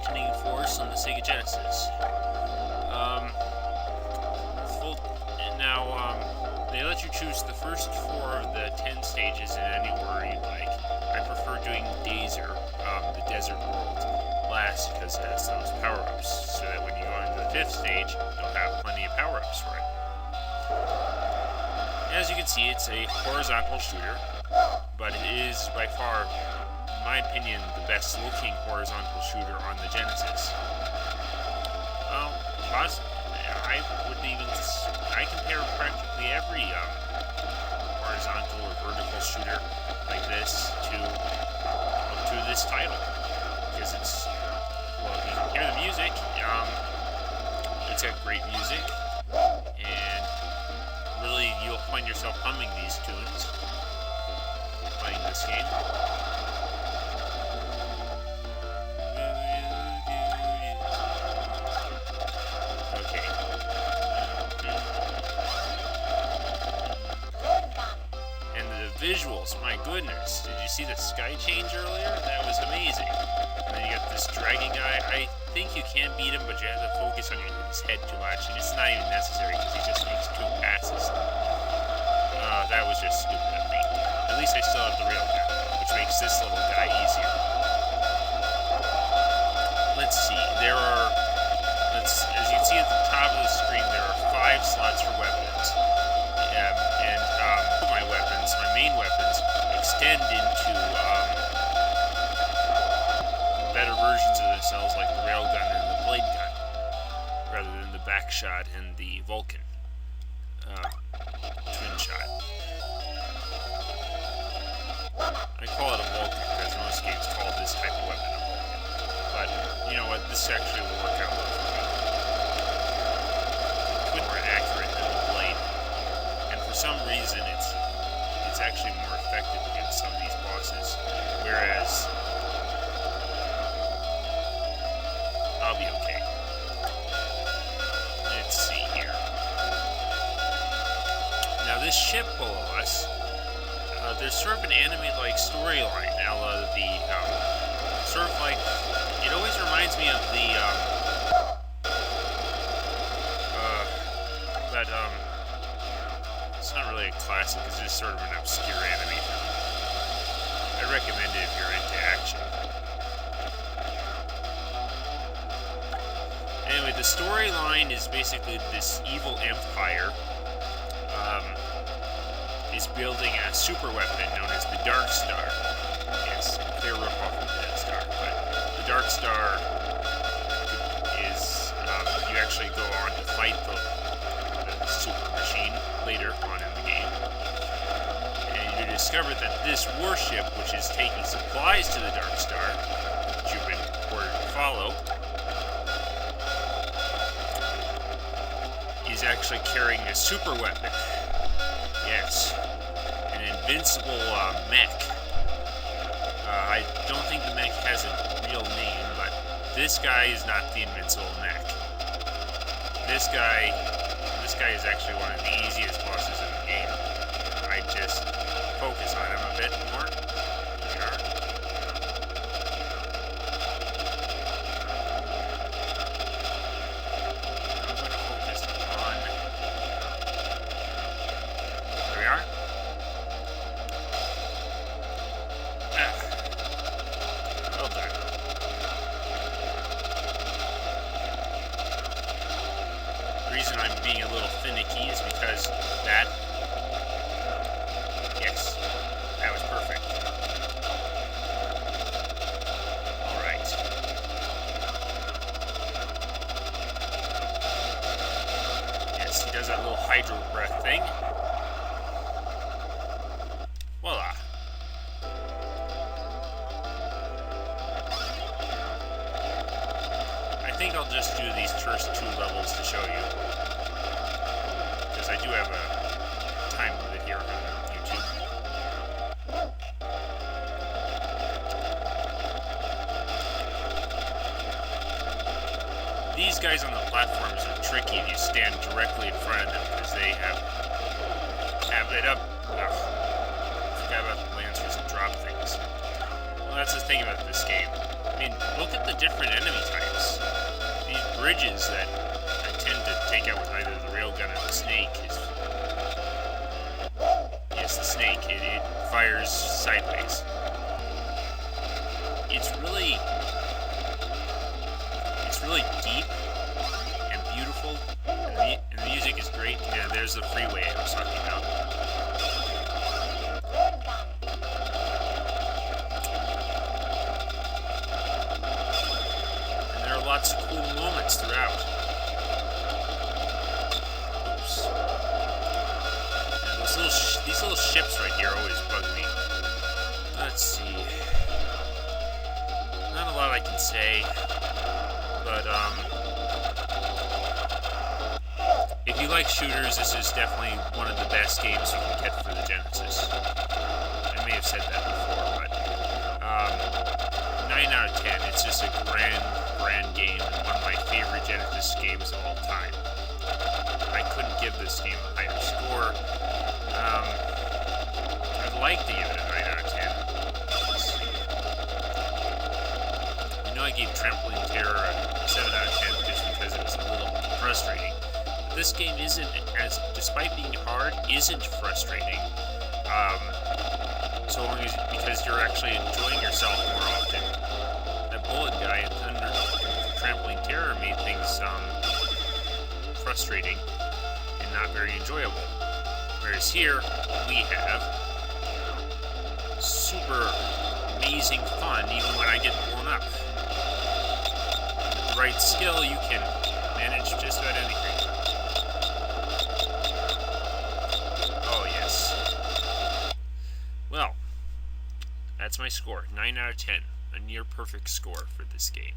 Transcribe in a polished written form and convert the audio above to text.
Lightning Force on the Sega Genesis. They let you choose the first 4 of the 10 stages in any order you'd like. I prefer doing Dazer, the Desert World, last because it has those power-ups, so that when you go into the 5th stage, you'll have plenty of power-ups for it. As you can see, it's a horizontal shooter, but it is by far, in my opinion, the best-looking horizontal shooter on the Genesis. Well, I compare practically every horizontal or vertical shooter like this to this title, because it's, well, you can hear the music. It's got great music, and really you'll find yourself humming these tunes playing this game. Visuals, my goodness. Did you see the sky change earlier? That was amazing. And then you got this dragon guy. I think you can beat him, but you have to focus on his head too much. And it's not even necessary because he just makes 2 passes. That was just stupid of me. At least I still have the real guy, which makes this little guy easier. Let's see. As you can see at the top of the screen, there are 5 slots for weapons. My main weapons extend into better versions of themselves, like the railgun and the blade gun, rather than the backshot and the Vulcan twin shot. I call it a Vulcan because most games call this type of weapon a Vulcan. But you know what? This actually will work out well for me. It's more accurate than the blade, and for some reason it's actually more effective against some of these bosses, whereas I'll be okay. Let's see here. Now this ship below us, there's sort of an anime-like storyline. Now sort of like, it always reminds me of the it's not really a classic, it's just sort of an obscure anime film. I recommend it if you're into action. Anyway, the storyline is basically this evil empire is building a super weapon known as the Darkstar. Yes, a clear ripoff of the Death Star, but the Darkstar is, you actually go on to fight the super machine later on in the game, and you discover that this warship, which is taking supplies to the Darkstar, which you've been ordered to follow, is actually carrying a super weapon. Yes, an invincible mech. I don't think the mech has a real name, but this guy is not the invincible mech. This guy is actually one of the easiest bosses in the game. I just focus on him a bit more. Here we are. I'm going to focus on... There we are. Well done. The reason I'm being a little finicky is because yes, that was perfect. Alright. Yes, he does that little hydro breath thing. Voila. I think I'll just do these first 2 levels to show you, because I do have a time limit here on YouTube. These guys on the platforms are tricky if you stand directly in front of them, because they have it up. Ugh. Forgot about the lancers and drop things. Well, that's the thing about this game. mean, look at the different enemy types. These bridges that I tend to take out with either the railgun or the snake is... Yes, the snake. It fires sideways. It's really deep and beautiful, and the music is great. And there's the freeway I was talking about. And there are lots of cool moments throughout. Oops. And these little ships right here always bug me. Let's see. Not a lot I can say, but if you like shooters, this is definitely one of the best games you can get for the Genesis. I may have said that before, but 9 out of 10. It's just a grand game and one of my favorite Genesis games of all time. I couldn't give this game a higher score. I'd like to give it a 9 out of 10. I gave Trampoline Terror a 7 out of 10 just because it was a little frustrating. But this game isn't, despite being hard, isn't frustrating. So long as, because you're actually enjoying yourself more often. That bullet guy in Trampoline Terror made things frustrating and not very enjoyable. Whereas here, we have super amazing fun even when I get blown up. Right skill, you can manage just about anything. Oh, yes. Well, that's my score. 9 out of 10. A near perfect score for this game.